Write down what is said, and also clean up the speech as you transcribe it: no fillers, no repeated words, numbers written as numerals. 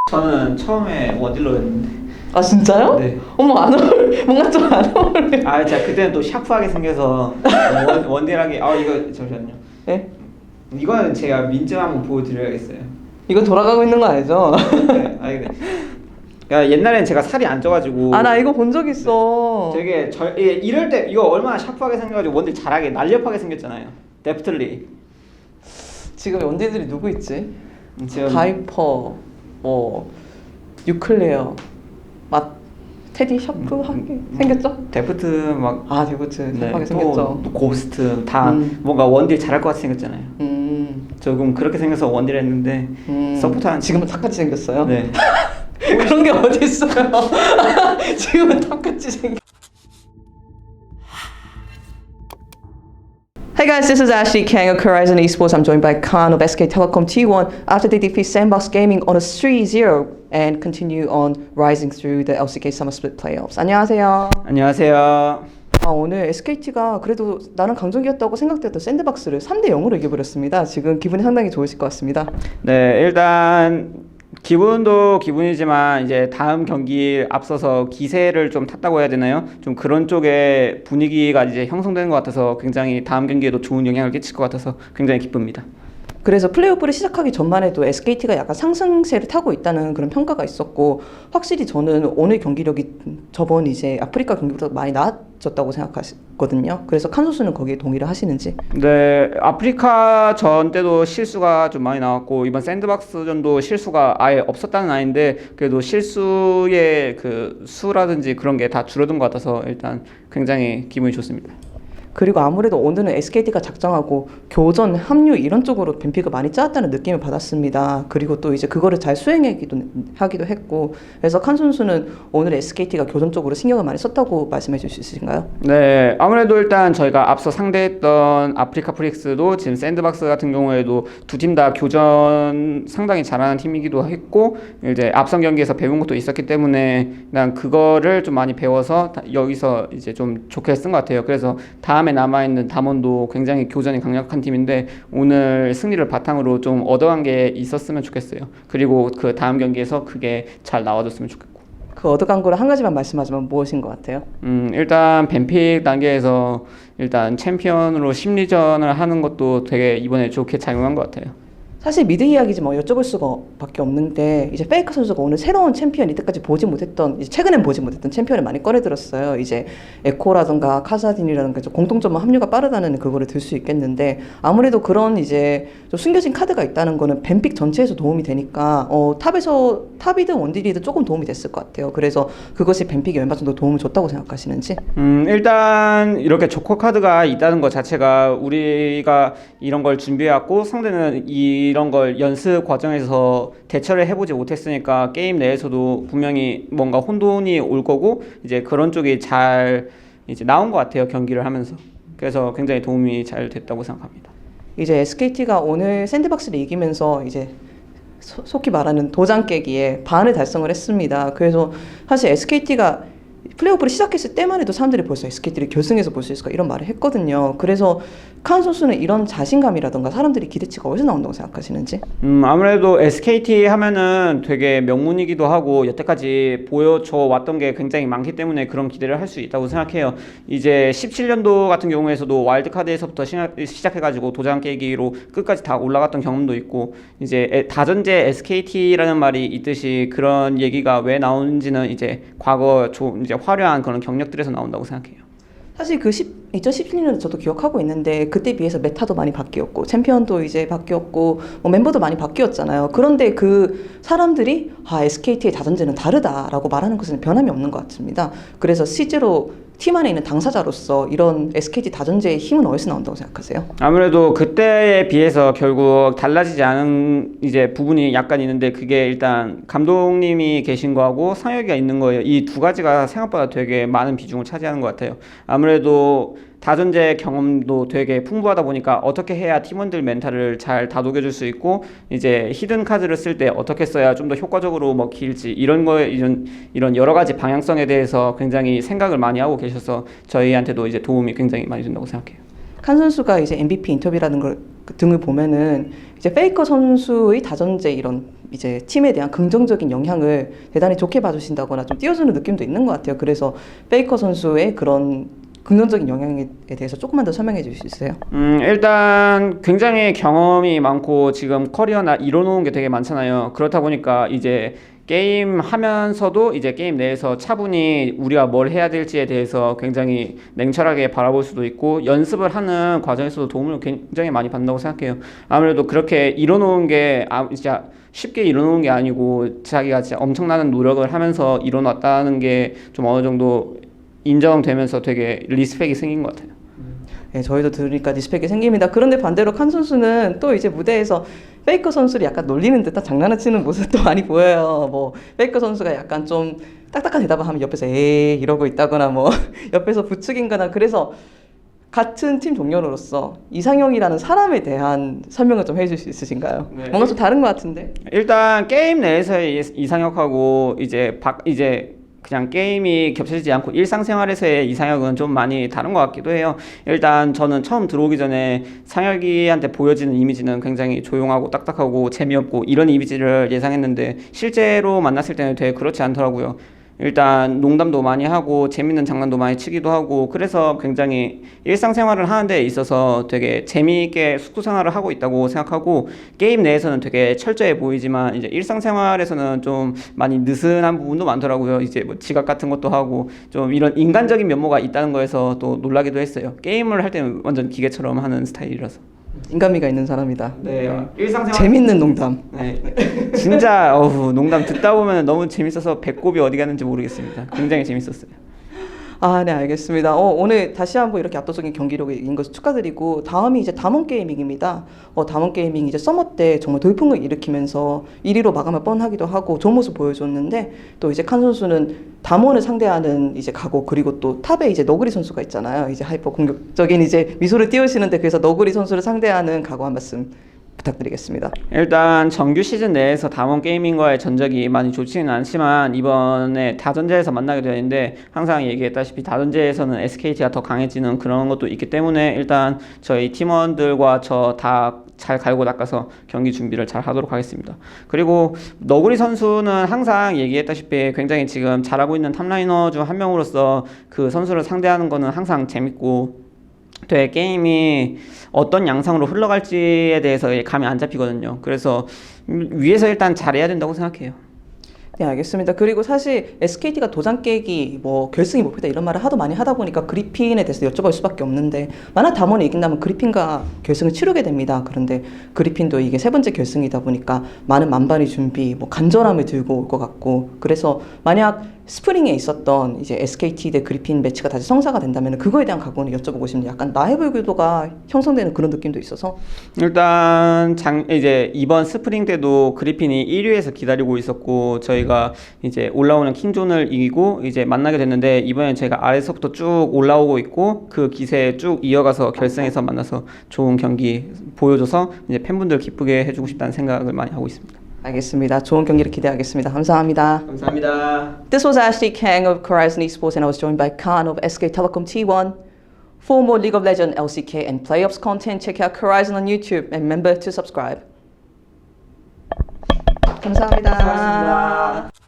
저는 처음에 원딜러였는데. 아 진짜요? 네. 어머 뭔가 좀 안 어울려. 아 제가 그때는 또 샤프하게 생겨서 원딜하게. 아 이거 잠시만요. 네? 이거는 제가 민증 한번 보여드려야겠어요. 이거 돌아가고 있는 거 알죠? 네. 아 이거. 야 옛날엔 제가 살이 안 쪄가지고. 아 나 이거 본 적 있어. 되게 이럴 때 이거 얼마나 샤프하게 생겨가지고 원딜 잘하게 날렵하게 생겼잖아요. 데프틀리. 지금 원딜들이 누구 있지? 지금 바이퍼, 뭐 유클레어, 테디 샤프하게 생겼죠? 데프트 막. 아 데프트 샤프하게 네, 생겼죠. 또 고스트 다 뭔가 원딜 잘할 것 같이 생겼잖아요. 조금 그렇게 생겨서 원딜 했는데 서포터는 지금은 탑같이 생겼어요? 네. 그런 게 어디 있어요? 지금은 탑같이 생겼. Hey guys, this is Ashley Kang of Horizon Esports. I'm joined by Khan of SK Telecom T1 after they defeat SANDBOX Gaming on a 3-0 and continue on rising through the LCK Summer Split playoffs. 안녕하세요. 안녕하세요. 오늘 SKT가 그래도 나는 강전기였다고 생각되었던 샌드박스를 3대0으로 이겨버렸습니다. 지금 기분이 상당히 좋으실 것 같습니다. 네, 일단 기분도 기분이지만 이제 다음 경기 앞서서 기세를 좀 탔다고 해야 되나요? 좀 그런 쪽의 분위기가 이제 형성되는 것 같아서 굉장히 다음 경기에도 좋은 영향을 끼칠 것 같아서 굉장히 기쁩니다. 그래서 플레이오프를 시작하기 전만 해도 SKT가 약간 상승세를 타고 있다는 그런 평가가 있었고, 확실히 저는 오늘 경기력이 저번 이제 아프리카 경기보다 많이 나아졌다고 생각하거든요. 그래서 칸 선수는 거기에 동의를 하시는지? 네, 아프리카 전 때도 실수가 좀 많이 나왔고 이번 샌드박스 전도 실수가 아예 없었다는 아닌데 그래도 실수의 그 수라든지 그런 게 다 줄어든 것 같아서 일단 굉장히 기분이 좋습니다. 그리고 아무래도 오늘은 SKT가 작정하고 교전, 합류 이런 쪽으로 뱀픽을 많이 짜왔다는 느낌을 받았습니다. 그리고 또 이제 그거를 잘 하기도 했고, 그래서 칸 선수는 오늘 SKT가 교전 쪽으로 신경을 많이 썼다고 말씀해 주실 수 있으신가요? 네, 아무래도 일단 저희가 앞서 상대했던 아프리카 프릭스도 지금 샌드박스 같은 경우에도 두 팀 다 교전 상당히 잘하는 팀이기도 했고 이제 앞선 경기에서 배운 것도 있었기 때문에 난 그거를 좀 많이 배워서 여기서 이제 좀 좋게 쓴 것 같아요. 그래서 다음에 남아있는 담원도 굉장히 교전이 강력한 팀인데 오늘 승리를 바탕으로 좀 얻어간 게 있었으면 좋겠어요. 그리고 그 다음 경기에서 그게 잘 나와줬으면 좋겠고. 그 얻어간 거를 한 가지만 말씀하자면 무엇인 것 같아요? 일단 뱀픽 단계에서 일단 챔피언으로 심리전을 하는 것도 되게 이번에 좋게 작용한 것 같아요. 사실 미드 이야기지 뭐 여쭤볼 수가 밖에 없는데, 이제 페이커 선수가 오늘 새로운 챔피언, 이때까지 보지 못했던, 이제 최근엔 보지 못했던 챔피언을 많이 꺼내들었어요. 이제 에코라든가 카사딘이라든가 공통점은 합류가 빠르다는 그거를 들 수 있겠는데, 아무래도 그런 이제 좀 숨겨진 카드가 있다는 거는 뱀픽 전체에서 도움이 되니까 탑이든 원딜이든 조금 도움이 됐을 것 같아요. 그래서 그것이 뱀픽에 얼마 정도 도움을 줬다고 생각하시는지? 일단 이렇게 조커 카드가 있다는 것 자체가 우리가 이런 걸 준비해왔고 상대는 이런 걸 연습 과정에서 대처를 해보지 못했으니까 게임 내에서도 분명히 뭔가 혼돈이 올 거고 이제 그런 쪽이 잘 이제 나온 것 같아요, 경기를 하면서. 그래서 굉장히 도움이 잘 됐다고 생각합니다. 이제 SKT가 오늘 샌드박스를 이기면서 이제 속히 말하는 도장 깨기에 반을 달성을 했습니다. 그래서 사실 SKT가 플레이오프를 시작했을 때만 해도 사람들이 벌써 SKT를 결승에서 볼 수 있을까 이런 말을 했거든요. 그래서 칸 선수는 이런 자신감이라던가 사람들이 기대치가 어디서 나온다고 생각하시는지? 아무래도 SKT 하면은 되게 명문이기도 하고 여태까지 보여줘 왔던 게 굉장히 많기 때문에 그런 기대를 할 수 있다고 생각해요. 이제 17년도 같은 경우에서도 와일드카드에서부터 시작해가지고 도장 깨기로 끝까지 다 올라갔던 경험도 있고 이제 다전제 SKT라는 말이 있듯이 그런 얘기가 왜 나오는지는 이제 과거 이제 화려한 그런 경력들에서 나온다고 생각해요. 사실 2017년을 저도 기억하고 있는데 그때 비해서 메타도 많이 바뀌었고 챔피언도 이제 바뀌었고 멤버도 많이 바뀌었잖아요. 그런데 그 사람들이 SKT의 다전제는 다르다라고 말하는 것은 변함이 없는 것 같습니다. 그래서 실제로 팀 안에 있는 당사자로서 이런 SKT 다전제의 힘은 어디서 나온다고 생각하세요? 아무래도 그때에 비해서 결국 달라지지 않은 이제 부분이 약간 있는데 그게 일단 감독님이 계신 거하고 상혁이가 있는 거예요. 이 두 가지가 생각보다 되게 많은 비중을 차지하는 것 같아요. 아무래도 다전제 경험도 되게 풍부하다 보니까 어떻게 해야 팀원들 멘탈을 잘 다독여줄 수 있고 이제 히든 카드를 쓸 때 어떻게 써야 좀 더 효과적으로 먹힐지 이런 거에 이런 여러 가지 방향성에 대해서 굉장히 생각을 많이 하고 계셔서 저희한테도 이제 도움이 굉장히 많이 된다고 생각해요. 칸 선수가 이제 MVP 인터뷰라는 걸 등을 보면은 이제 페이커 선수의 다전제 이런 이제 팀에 대한 긍정적인 영향을 대단히 좋게 봐주신다거나 좀 띄워주는 느낌도 있는 것 같아요. 그래서 페이커 선수의 그런 긍정적인 영향에 대해서 조금만 더 설명해 주실 수 있어요? 일단 굉장히 경험이 많고 지금 커리어나 이뤄놓은 게 되게 많잖아요. 그렇다 보니까 이제 게임 하면서도 이제 게임 내에서 차분히 우리가 뭘 해야 될지에 대해서 굉장히 냉철하게 바라볼 수도 있고 연습을 하는 과정에서도 도움을 굉장히 많이 받는다고 생각해요. 아무래도 그렇게 이뤄놓은 게 진짜 쉽게 이뤄놓은 게 아니고 자기가 진짜 엄청나는 노력을 하면서 이뤄놨다는 게 좀 어느 정도 인정되면서 되게 리스펙이 생긴 것 같아요. 네, 저희도 들으니까 리스펙이 생깁니다. 그런데 반대로 칸 선수는 또 이제 무대에서 페이커 선수를 약간 놀리는 듯한 장난을 치는 모습도 많이 보여요. 뭐 페이커 선수가 약간 좀 딱딱한 대답을 하면 옆에서 에이 이러고 있다거나 뭐 옆에서 부추긴거나 그래서 같은 팀 동료로서 이상형이라는 사람에 대한 설명을 좀 해줄 수 있으신가요? 네. 뭔가 좀 다른 것 같은데? 일단 게임 내에서의 이상형하고 이제 그냥 게임이 겹쳐지지 않고 일상생활에서의 이상형은 좀 많이 다른 것 같기도 해요. 일단 저는 처음 들어오기 전에 상혁이한테 보여지는 이미지는 굉장히 조용하고 딱딱하고 재미없고 이런 이미지를 예상했는데 실제로 만났을 때는 되게 그렇지 않더라고요. 일단 농담도 많이 하고 재밌는 장난도 많이 치기도 하고 그래서 굉장히 일상생활을 하는 데 있어서 되게 재미있게 숙소생활을 하고 있다고 생각하고 게임 내에서는 되게 철저해 보이지만 이제 일상생활에서는 좀 많이 느슨한 부분도 많더라고요. 이제 뭐 지각 같은 것도 하고 좀 이런 인간적인 면모가 있다는 거에서 또 놀라기도 했어요. 게임을 할 때는 완전 기계처럼 하는 스타일이라서. 인간미가 있는 사람이다. 네, 일상생활 재밌는 농담. 네, 진짜 농담 듣다 보면 너무 재밌어서 배꼽이 어디 갔는지 모르겠습니다. 굉장히 재밌었어요. 아, 네, 알겠습니다. 오늘 다시 한번 이렇게 압도적인 경기력을 이긴 것을 축하드리고 다음이 이제 담원 게이밍입니다. 담원 게이밍 이제 서머 때 정말 돌풍을 일으키면서 1위로 마감을 뻔하기도 하고 좋은 모습 보여줬는데 또 이제 칸 선수는 담원을 상대하는 이제 각오 그리고 또 탑에 이제 너구리 선수가 있잖아요. 이제 하이퍼 공격적인 이제 미소를 띄우시는데 그래서 너구리 선수를 상대하는 각오 한 말씀 부탁드리겠습니다. 일단 정규 시즌 내에서 담원 게이밍과의 전적이 많이 좋지는 않지만 이번에 다전제에서 만나게 되는데 항상 얘기했다시피 다전제에서는 SKT가 더 강해지는 그런 것도 있기 때문에 일단 저희 팀원들과 저 다 잘 갈고 닦아서 경기 준비를 잘 하도록 하겠습니다. 그리고 너구리 선수는 항상 얘기했다시피 굉장히 지금 잘하고 있는 탑라이너 중 한 명으로서 그 선수를 상대하는 거는 항상 재밌고 되게 게임이 어떤 양상으로 흘러갈지에 대해서 감이 안 잡히거든요. 그래서 위에서 일단 잘해야 된다고 생각해요. 네, 알겠습니다. 그리고 사실 SKT가 도장 깨기, 뭐 결승이 목표다 이런 말을 하도 많이 하다 보니까 그리핀에 대해서 여쭤볼 수밖에 없는데 만약 담원이 이긴다면 그리핀과 결승을 치르게 됩니다. 그런데 그리핀도 이게 세 번째 결승이다 보니까 많은 만반의 준비, 뭐 간절함을 들고 올 것 같고 그래서 만약 스프링에 있었던 이제 SKT 대 그리핀 매치가 다시 성사가 된다면 그거에 대한 각오는 여쭤보고 싶은데 약간 나해볼 구도가 형성되는 그런 느낌도 있어서 일단 이제 이번 스프링 때도 그리핀이 1위에서 기다리고 있었고 저희가 이제 올라오는 킹존을 이기고 이제 만나게 됐는데 이번엔 제가 아래서부터 쭉 올라오고 있고 그 기세에 쭉 이어가서 결승에서 만나서 좋은 경기 보여줘서 이제 팬분들 기쁘게 해주고 싶다는 생각을 많이 하고 있습니다. 알겠습니다. 좋은 경기를 기대하겠습니다. 감사합니다. 감사합니다. This was Ashley Kang of Horizon Esports and I was joined by Khan of SK Telecom T1. For more League of Legends, LCK and playoffs content, check out Horizon on YouTube and remember to subscribe. 감사합니다. 수고하셨습니다.